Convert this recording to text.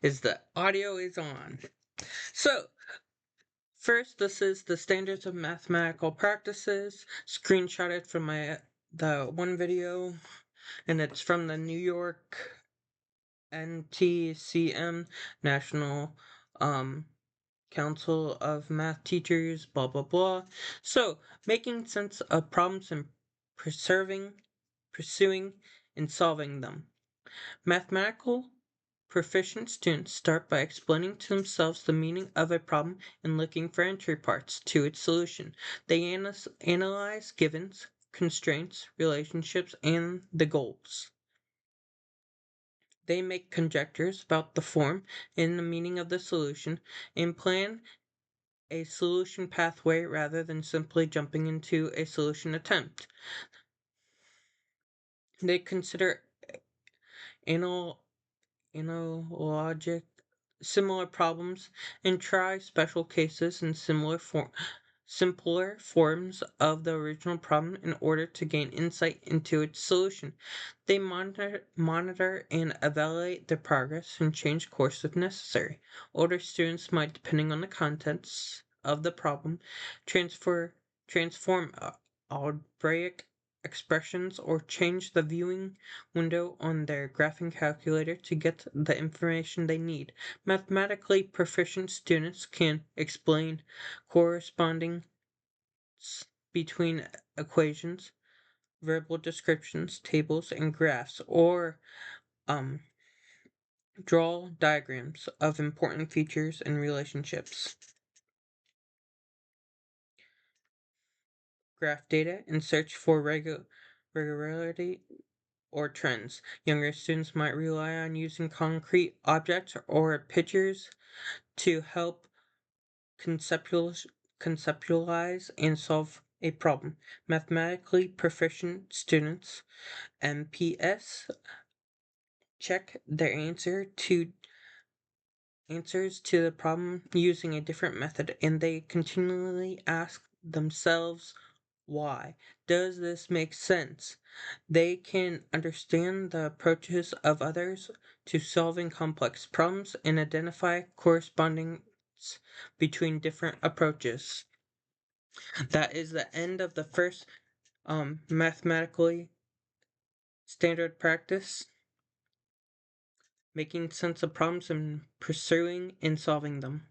is the audio is on. So, first, this is the standards of mathematical practices, screenshotted from the one video, and it's from the New York NTCM, National Council of Math Teachers, blah blah blah. So, making sense of problems and pursuing, and solving them. Mathematical proficient students start by explaining to themselves the meaning of a problem and looking for entry parts to its solution. They analyze givens, constraints, relationships, and the goals. They make conjectures about the form and the meaning of the solution and plan a solution pathway rather than simply jumping into a solution attempt. They consider analogic similar problems and try special cases in simpler forms of the original problem in order to gain insight into its solution. They monitor and evaluate their progress and change course if necessary. Older students might, depending on the contents of the problem, transform algebraic expressions or change the viewing window on their graphing calculator to get the information they need. Mathematically proficient students can explain corresponding between equations, verbal descriptions, tables, and graphs, or draw diagrams of important features and relationships. Graph data and search for regularity or trends. Younger students might rely on using concrete objects or pictures to help conceptualize and solve a problem. Mathematically proficient students, MPS, check their answers to the problem using a different method, and they continually ask themselves why. Does this make sense? They can understand the approaches of others to solving complex problems and identify correspondence between different approaches. That is the end of the first mathematically standard practice, making sense of problems and pursuing and solving them.